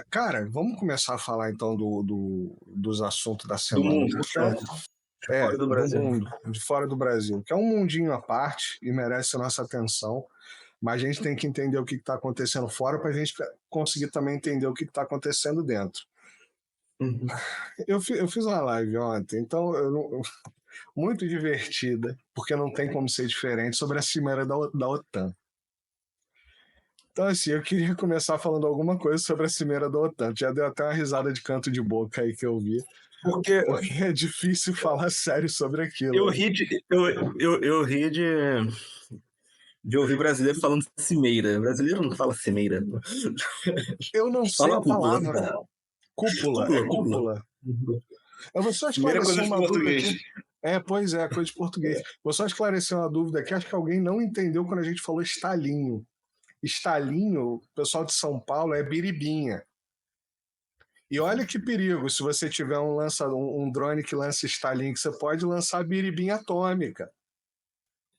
Cara, vamos começar a falar então dos assuntos da Do semana. mundo, fora do Do Brasil. mundo, de fora do Brasil, que é um mundinho à parte e merece a nossa atenção, mas a gente tem que entender o que está acontecendo fora para a gente conseguir também entender o que está acontecendo dentro. Uhum. Eu fiz uma live ontem, então muito divertida, porque não tem como ser diferente, sobre a cimeira da OTAN. Então, assim, eu queria começar falando alguma coisa sobre a cimeira da OTAN. Já deu até uma risada de canto de boca aí que eu vi. Porque Porque é difícil falar sério sobre aquilo. eu ri de ouvir brasileiro falando cimeira. Brasileiro não fala cimeira. Eu não sei Fala a cúpula. palavra. Cúpula, é cúpula. Eu vou só Cimeira é coisa esclarecer de uma dúvida português. aqui. Pois é, coisa de português. Vou só esclarecer uma dúvida aqui. Acho que alguém não entendeu quando a gente falou estalinho. Estalinho, o pessoal de São Paulo, é biribinha. E olha que perigo, se você tiver um drone que lança estalinho, que você pode lançar biribinha atômica.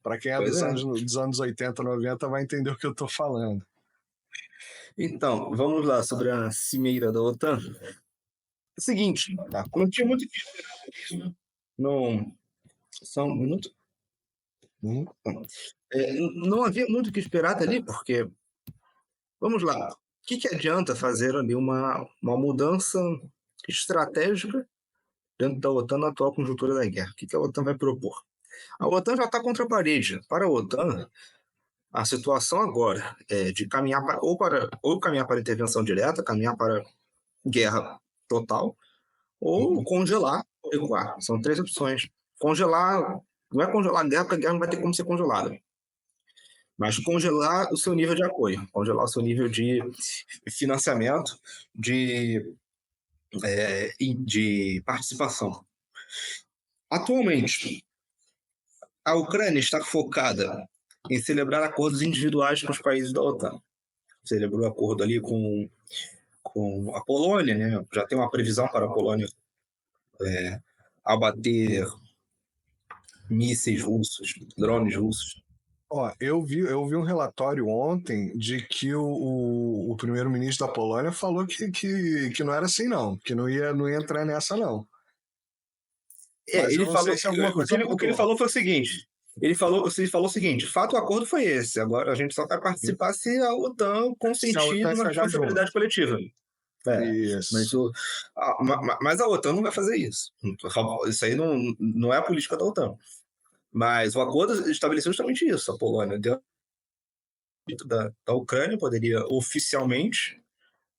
Para quem é Pois dos é. anos 80, 90 vai entender o que eu estou falando. Então, vamos lá sobre a cimeira da OTAN. Seguinte, Tá. não tinha muito o que esperar. Não, só um minuto. Hum? Não havia muito o que esperar dali, porque, vamos lá, o que adianta fazer ali uma mudança estratégica dentro da OTAN na atual conjuntura da guerra? O que a OTAN vai propor? A OTAN já está contra a parede. Para a OTAN, a situação agora é de caminhar ou caminhar para intervenção direta, caminhar para guerra total, ou congelar ou recuar. São três opções. Congelar, não é congelar a guerra, porque a guerra não vai ter como ser congelada. Mas congelar o seu nível de apoio, congelar o seu nível de financiamento, de participação. Atualmente, a Ucrânia está focada em celebrar acordos individuais com os países da OTAN. Celebrou acordo ali com a Polônia, né? Já tem uma previsão para a Polônia abater mísseis russos, drones russos. Ó, eu vi um relatório ontem de que o primeiro-ministro da Polônia falou que não era assim, não. Que não ia entrar nessa, não. Mas eu Ele não sei falou. se alguma coisa O que ele mudou. falou foi o seguinte: ele falou o seguinte, de fato o acordo foi esse. Agora a gente só vai participar se a OTAN Se a consentir OTAN numa esteja junto. responsabilidade coletiva. Mas, Isso. mas a OTAN não vai fazer isso. Isso aí não é a política da OTAN. Mas o acordo estabeleceu justamente isso. A Polônia, dentro da Ucrânia, poderia oficialmente,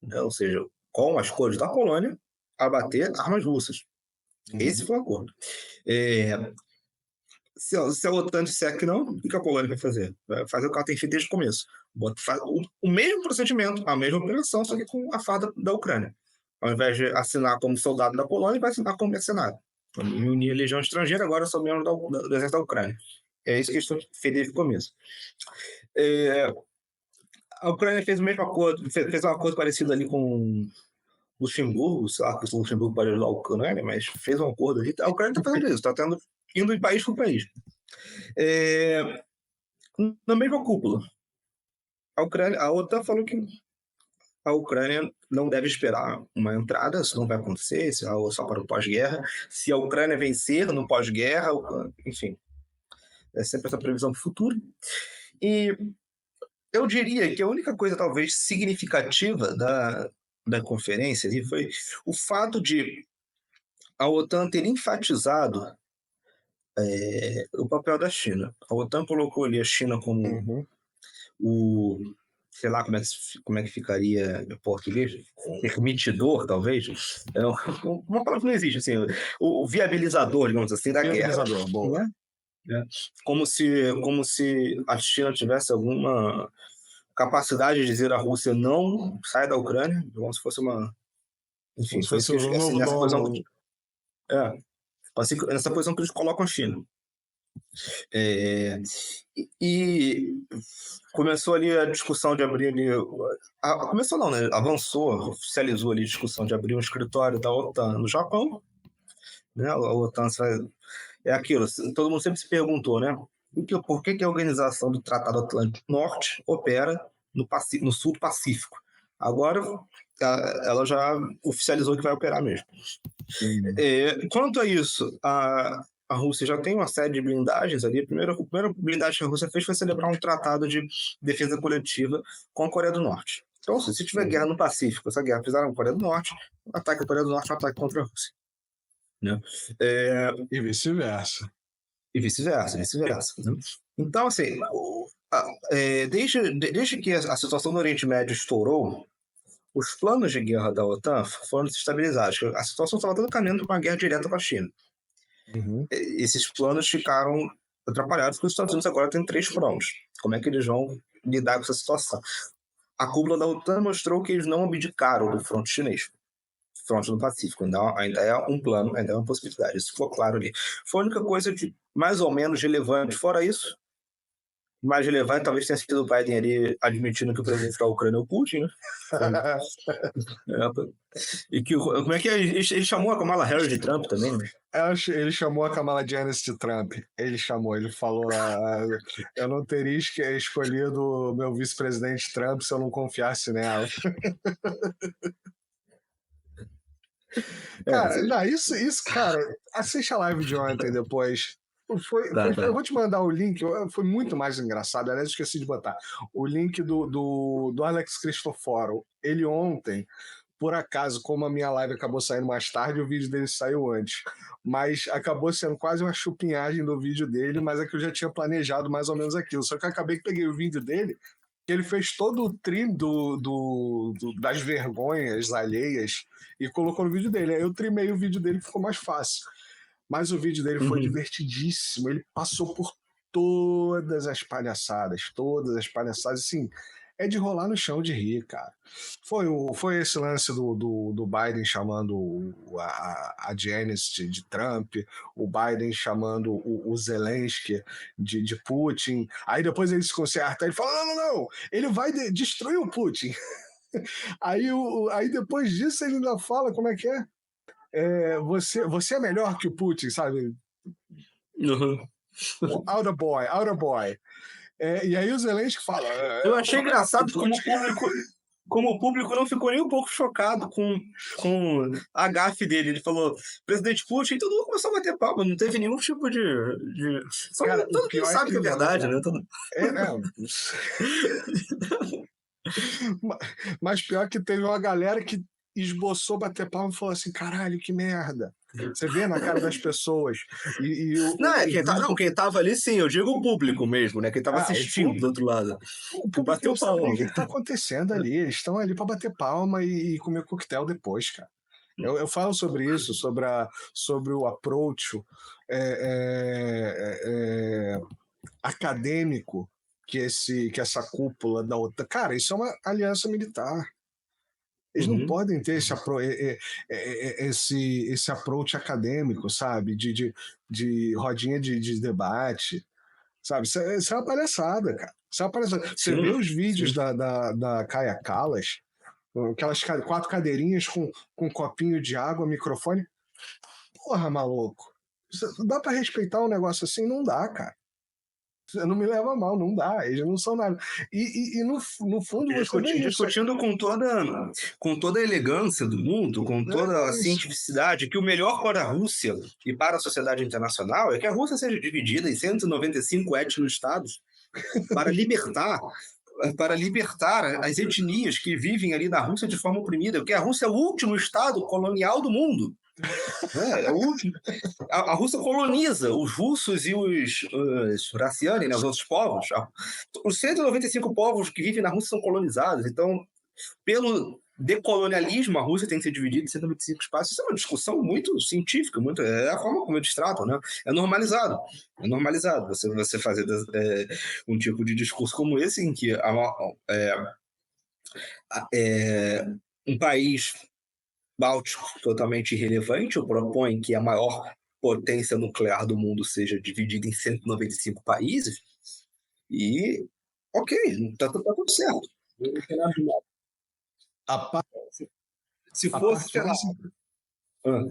né, ou seja, com as cores da Polônia, abater armas russas. Esse foi o acordo. Se a OTAN disser que não, o que a Polônia vai fazer? Vai fazer o que ela tem feito desde o começo. O mesmo procedimento, a mesma operação, só que com a farda da Ucrânia. Ao invés de assinar como soldado da Polônia, vai assinar como mercenário. Me unir a legião estrangeira, agora eu sou membro do exército da Ucrânia. É isso que eles estão feitos desde o começo. A Ucrânia fez o mesmo acordo, fez um acordo parecido ali com Luxemburgo, sei lá, que o Luxemburgo pode ajudar a Ucrânia, mas fez um acordo ali. A Ucrânia está fazendo isso, está indo de país por país. Na mesma cúpula, a OTAN falou que a Ucrânia não deve esperar uma entrada, isso não vai acontecer, isso é só para o pós-guerra. Se a Ucrânia vencer no pós-guerra, enfim, é sempre essa previsão do futuro. E eu diria que a única coisa talvez significativa da conferência ali foi o fato de a OTAN ter enfatizado o papel da China. A OTAN colocou ali a China como sei lá como é que ficaria em português, permitidor, talvez, uma palavra que não existe, assim, o viabilizador, digamos assim, da guerra. Boa. Né? Como se a China tivesse alguma capacidade de dizer à Rússia não sai da Ucrânia, como se fosse uma... Enfim, Como se foi isso fosse que o assim, novo nessa posição, dono. nessa posição que eles colocam a China. E começou ali a discussão de abrir ali. Começou não, né? Avançou, oficializou ali a discussão de abrir um escritório da OTAN no Japão. Né? A OTAN é aquilo, todo mundo sempre se perguntou, né? Por que a organização do Tratado Atlântico Norte opera no sul do Pacífico? Agora ela já oficializou que vai operar mesmo. Quanto a isso, a Rússia já tem uma série de blindagens ali. A primeira blindagem que a Rússia fez foi celebrar um tratado de defesa coletiva com a Coreia do Norte. Então, se tiver guerra no Pacífico, essa guerra fizeram com a Coreia do Norte, ataque a Coreia do Norte, ataque contra a Rússia. Né? E vice-versa. E vice-versa. Né? Então, assim, desde que a situação do Oriente Médio estourou, os planos de guerra da OTAN foram desestabilizados. A situação estava toda caminhando para uma guerra direta com a China. Esses planos ficaram atrapalhados porque os Estados Unidos agora têm 3 frontes. Como é que eles vão lidar com essa situação? A cúpula da OTAN mostrou que eles não abdicaram do fronte chinês. Fronte do Pacífico. Ainda é um plano, ainda é uma possibilidade. Isso ficou claro ali. Foi a única coisa de mais ou menos relevante. Fora isso, mais relevante talvez tenha sido o Biden ali admitindo que o presidente da Ucrânia é o Putin, né? E que, como é que é? Ele chamou a Kamala Harris de Trump também, né? Ele chamou a Kamala Harris de Trump. Ele falou eu não teria escolhido o meu vice-presidente Trump se eu não confiasse nela. Cara, não, isso, cara, assiste a live de ontem depois. Eu vou te mandar o link, foi muito mais engraçado. Aliás, esqueci de botar o link do Alex Cristoforo. Ele ontem, por acaso, como a minha live acabou saindo mais tarde, o vídeo dele saiu antes. Mas acabou sendo quase uma chupinhagem do vídeo dele, mas é que eu já tinha planejado mais ou menos aquilo. Só que eu acabei que peguei o vídeo dele, que ele fez todo o trim das vergonhas alheias e colocou no vídeo dele. Aí eu trimei o vídeo dele e ficou mais fácil. Mas o vídeo dele foi divertidíssimo. Ele passou por todas as palhaçadas, assim, é de rolar no chão de rir, cara. Foi esse lance do Biden chamando a Janice de Trump, o Biden chamando o Zelensky de Putin. Aí depois ele se conserta, ele fala, não, ele vai destruir o Putin. Aí depois disso ele ainda fala, como é que é? Você é melhor que o Putin, sabe? Out of boy. E aí o Zelensky fala... Eu achei engraçado como o público não ficou nem um pouco chocado com a gafe dele. Ele falou, presidente Putin, e todo mundo começou a bater palma, não teve nenhum tipo de... Cara, todo mundo sabe que é verdade, né? Mas pior que teve uma galera que esboçou bater palma e falou assim, caralho, que merda. Você vê na cara das pessoas. Quem tava ali, sim, eu digo o público mesmo, né? Quem tava assistindo do outro lado. O público bateu palma. O que tá acontecendo ali? Eles estão ali para bater palma e comer coquetel depois, cara. Eu falo sobre isso, sobre o approach acadêmico que essa cúpula da OTAN... Cara, isso é uma aliança militar. Eles não podem ter esse approach acadêmico, sabe? De rodinha de debate, sabe? Isso é uma palhaçada, cara. Isso é uma palhaçada. Você vê os vídeos da Kaia Kallas, aquelas 4 cadeirinhas com um copinho de água, microfone. Porra, maluco. Dá pra respeitar um negócio assim? Não dá, cara. Não me leva mal, não dá, eles não são nada. E no fundo você discutindo com toda a elegância do mundo, com toda a cientificidade, que o melhor para a Rússia e para a sociedade internacional é que a Rússia seja dividida em 195 etno-estados para libertar as etnias que vivem ali na Rússia de forma oprimida, porque a Rússia é o último estado colonial do mundo. É o último. A Rússia coloniza os russos e os Rossianos, né, os outros povos. Os 195 povos que vivem na Rússia são colonizados. Então, pelo decolonialismo, a Rússia tem que ser dividida em 195 espaços. Isso é uma discussão muito científica, é a forma como eles tratam, né? É normalizado. Você fazer um tipo de discurso como esse, em que um país báltico totalmente irrelevante propõe que a maior potência nuclear do mundo seja dividida em 195 países e ok, tá tudo certo. Não tem nada de mal. Se fosse, sei lá...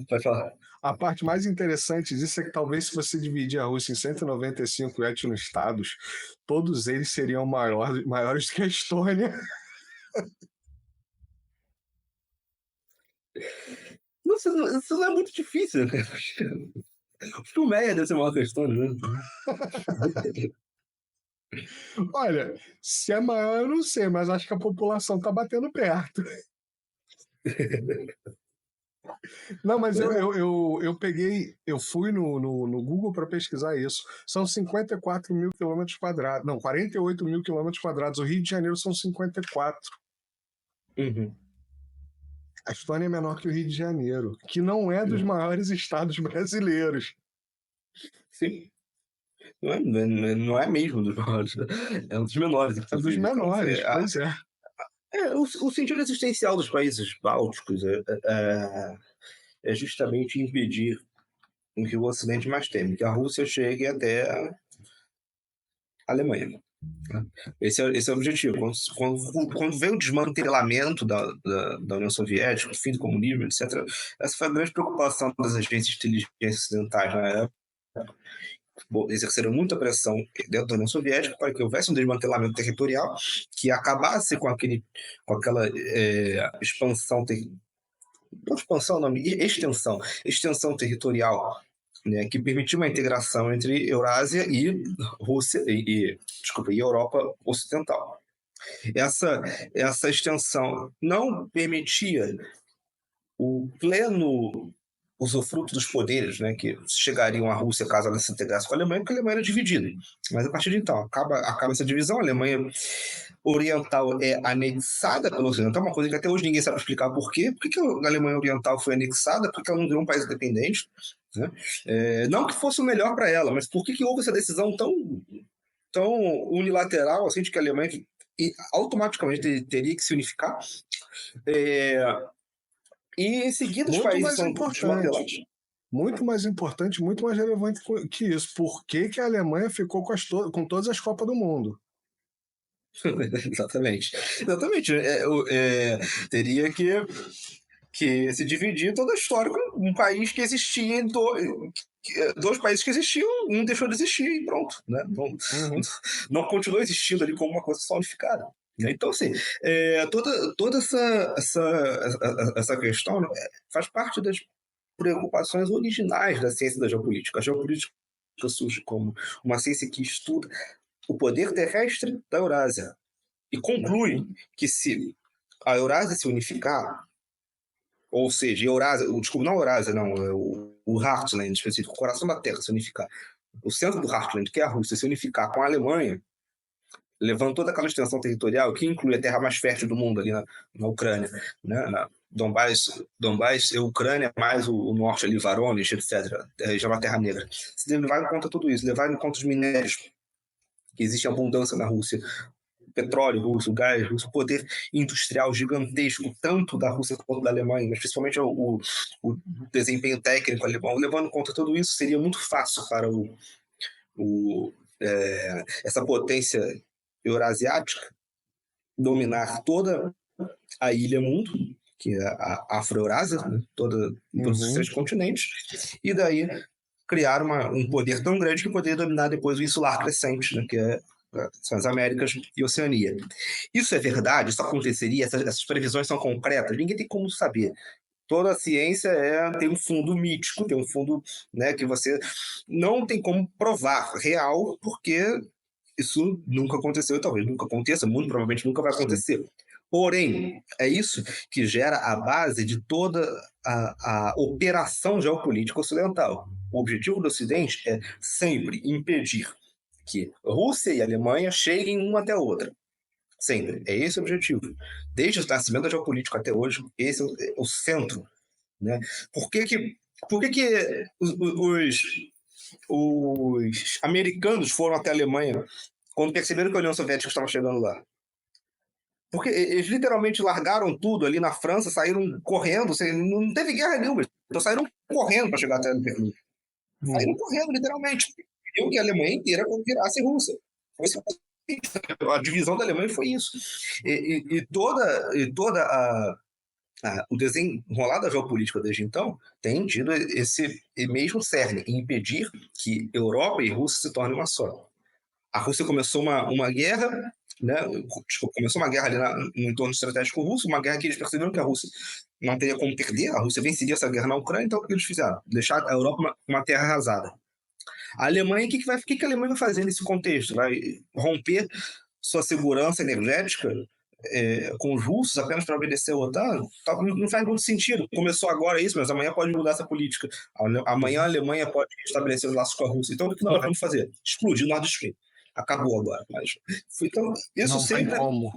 Pode falar. A parte mais interessante disso é que talvez se você dividir a Rússia em 195 etno-estados, todos eles seriam maiores do que a Estônia. Não, isso não é muito difícil, cara. O Chumeia deve ser a maior questão, né? Olha, se é maior eu não sei, mas acho que a população tá batendo perto. Não, mas eu peguei, eu fui no Google para pesquisar isso. São 54 mil quilômetros quadrados. Não, 48 mil quilômetros quadrados. O Rio de Janeiro são 54. Uhum. A Estônia é menor que o Rio de Janeiro, que não é dos maiores estados brasileiros. Sim. Não é mesmo dos maiores. É um dos menores. É dos menores, pois é. O sentido existencial dos países bálticos é justamente impedir que o Ocidente mais teme, que a Rússia chegue até a Alemanha. Esse é o objetivo. Quando veio o desmantelamento da União Soviética, o fim do comunismo, etc., essa foi a grande preocupação das agências de inteligência ocidentais na época. Exerceram muita pressão dentro da União Soviética para que houvesse um desmantelamento territorial que acabasse com aquela expansão, não expansão, não, extensão territorial, né, que permitiu uma integração entre Eurásia e Rússia e Europa Ocidental. Essa extensão não permitia o pleno usufruto dos poderes, né, que chegariam à Rússia caso ela se integrasse com a Alemanha, porque a Alemanha era dividida. Mas a partir de então, acaba essa divisão, a Alemanha Oriental é anexada pelo Ocidente, é uma coisa que até hoje ninguém sabe explicar por quê. Por que a Alemanha Oriental foi anexada? Porque ela não virou um país independente. Né? Não que fosse o melhor para ela, mas por que houve essa decisão tão unilateral, assim, de que a Alemanha automaticamente teria que se unificar? E em seguida os países são desmantelados. Muito mais importante, muito mais relevante que isso. Por que a Alemanha ficou com todas as Copas do Mundo? Exatamente. Teria que se dividir toda a história com um país que existia, dois países que existiam, um deixou de existir e pronto. Né? Não continuou existindo ali como uma coisa só unificada. Então, assim, toda essa questão faz parte das preocupações originais da ciência da geopolítica. A geopolítica surge como uma ciência que estuda o poder terrestre da Eurásia e conclui que se a Eurásia se unificar, ou seja, não a Eurásia, não, o Heartland específico, o coração da Terra se unificar, o centro do Heartland, que é a Rússia, se unificar com a Alemanha, levando toda aquela extensão territorial, que inclui a terra mais fértil do mundo ali na Ucrânia, né? Na Donbás e Ucrânia, mais o norte ali, Voronezh, etc. Já é uma terra negra. Se levar em conta tudo isso, levar em conta os minérios, que existe abundância na Rússia, petróleo russo, gás russo, poder industrial gigantesco, tanto da Rússia quanto da Alemanha, mas principalmente o desempenho técnico alemão, levando em conta tudo isso, seria muito fácil para essa potência eurasiática dominar toda a ilha mundo, que é a Afro-Eurásia, né? Todos os 3 continentes, e daí criar um poder tão grande que poderia dominar depois o insular crescente, né? Que são as Américas e Oceania. Isso é verdade? Isso aconteceria? Essas previsões são concretas? Ninguém tem como saber. Toda a ciência tem um fundo mítico, tem um fundo, né, que você não tem como provar real, porque isso nunca aconteceu e talvez nunca aconteça, muito provavelmente nunca vai acontecer. Porém, é isso que gera a base de toda a operação geopolítica ocidental. O objetivo do Ocidente é sempre impedir que Rússia e Alemanha cheguem uma até a outra. Sempre. É esse o objetivo. Desde o nascimento da geopolítica até hoje, esse é o centro. Né? Por que os americanos foram até a Alemanha quando perceberam que a União Soviética estava chegando lá? Porque eles literalmente largaram tudo ali na França, saíram correndo, não teve guerra nenhuma, então saíram correndo para chegar até Berlim. Saíram correndo, literalmente. Queriam que a Alemanha inteira virasse Rússia. A divisão da Alemanha foi isso. E toda o desenrolar da geopolítica desde então tem tido esse mesmo cerne, impedir que Europa e Rússia se tornem uma só. A Rússia começou uma guerra, né? Começou uma guerra ali no entorno estratégico russo, uma guerra que eles perceberam que a Rússia não teria como perder, a Rússia venceria essa guerra na Ucrânia, então o que eles fizeram? Deixar a Europa uma terra arrasada. A Alemanha, que a Alemanha vai fazer nesse contexto? Vai romper sua segurança energética com os russos apenas para obedecer a OTAN? Não faz muito sentido. Começou agora isso, mas amanhã pode mudar essa política. Amanhã a Alemanha pode estabelecer os laços com a Rússia. Então, o que nós vamos fazer? Explodir o Nord Stream. Acabou agora. Mas, então, isso não sempre... tem como.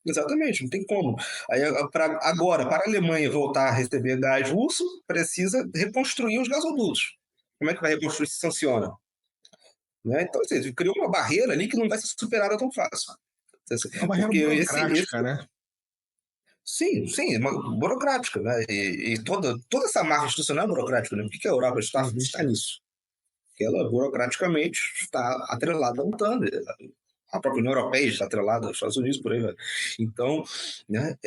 Exatamente, não tem como. Aí, para a Alemanha voltar a receber gás russo, precisa reconstruir os gasodutos. Como é que vai reconstruir se sanciona? Né? Então, assim, criou uma barreira ali que não vai ser superada tão fácil. É uma barreira burocrática, né? Sim, burocrática, né? E toda essa marca institucional é burocrática, né? Por que a Europa está nisso? Porque ela burocraticamente está atrelada à OTAN, a própria União Europeia está atrelada aos Estados Unidos, por aí vai. Então, né,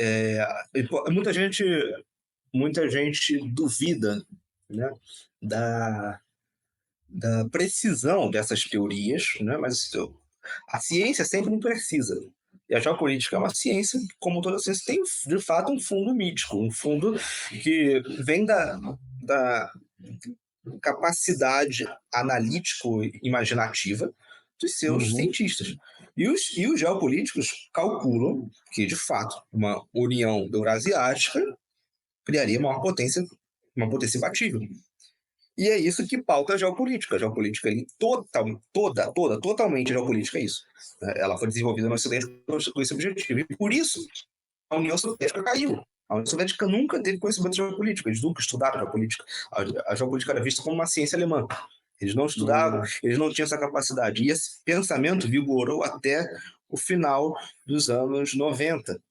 muita gente duvida, né, da precisão dessas teorias, né, mas a ciência sempre não precisa. E a geopolítica é uma ciência que, como toda ciência, tem de fato um fundo mítico, um fundo que vem da capacidade analítico-imaginativa dos seus cientistas. E os geopolíticos calculam que, de fato, uma união eurasiática criaria uma potência imbatível. E é isso que pauta a geopolítica. A geopolítica totalmente geopolítica é isso. Ela foi desenvolvida no Ocidente com esse objetivo. E por isso a União Soviética caiu. A União Soviética nunca teve conhecimento de geopolítica. Eles nunca estudaram geopolítica. A geopolítica era vista como uma ciência alemã. Eles não estudavam, eles não tinham essa capacidade. E esse pensamento vigorou até o final dos anos 90.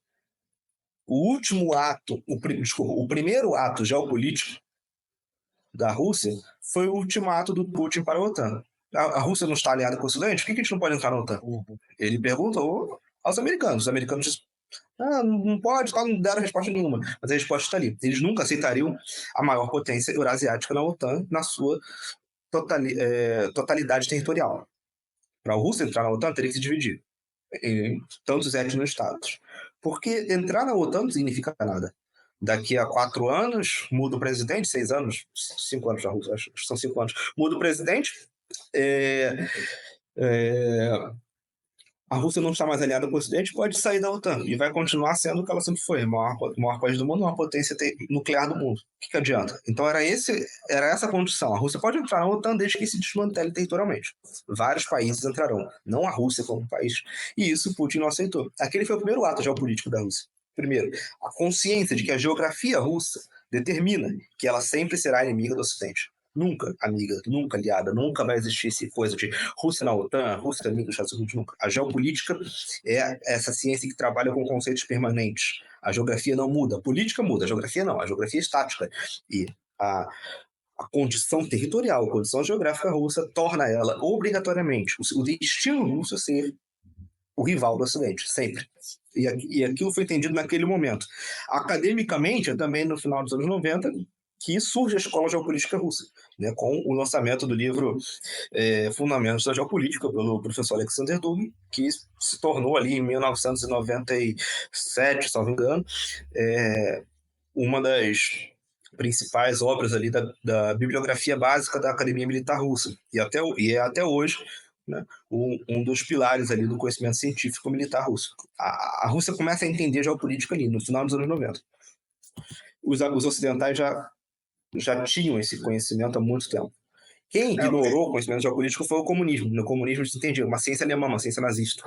O primeiro ato geopolítico da Rússia foi o ultimato do Putin para a OTAN. A Rússia não está aliada com o Ocidente? Por que a gente não pode entrar na OTAN? Ele perguntou aos americanos. Os americanos disseram, não pode, não deram resposta nenhuma. Mas a resposta está ali. Eles nunca aceitariam a maior potência eurasiática na OTAN na sua totalidade territorial. Para a Rússia entrar na OTAN, teria que se dividir em tantos etnoestados. Porque entrar na OTAN não significa nada. Daqui a 4 anos, muda o presidente, 6 anos, 5 anos na Rússia, acho que são 5 anos, muda o presidente, a Rússia não está mais aliada com o Ocidente, pode sair da OTAN e vai continuar sendo o que ela sempre foi, o maior país do mundo, uma potência nuclear do mundo. O que adianta? Então era essa a condição. A Rússia pode entrar na OTAN desde que se desmantele territorialmente. Vários países entrarão, não a Rússia como país. E isso Putin não aceitou. Aquele foi o primeiro ato geopolítico da Rússia. Primeiro, a consciência de que a geografia russa determina que ela sempre será inimiga do Ocidente. Nunca amiga, nunca aliada, nunca vai existir essa coisa de Rússia na OTAN, Rússia amiga dos Estados Unidos, nunca. A geopolítica é essa ciência que trabalha com conceitos permanentes. A geografia não muda, a política muda, a geografia não, a geografia é estática. E a condição territorial, a condição geográfica russa torna ela obrigatoriamente o destino russo a ser o rival do Ocidente, sempre. E aquilo foi entendido naquele momento. Academicamente, também no final dos anos 90, que surge a Escola Geopolítica Russa, né, com o lançamento do livro Fundamentos da Geopolítica, pelo professor Alexander Dugin, que se tornou ali em 1997, se não me engano, uma das principais obras ali da bibliografia básica da Academia Militar Russa. E é até hoje, né, um dos pilares ali do conhecimento científico militar russo. A Rússia começa a entender geopolítica ali, no final dos anos 90. Os ocidentais já tinham esse conhecimento há muito tempo. Quem ignorou o conhecimento geopolítico foi o comunismo. No comunismo se entendia uma ciência alemã, uma ciência nazista.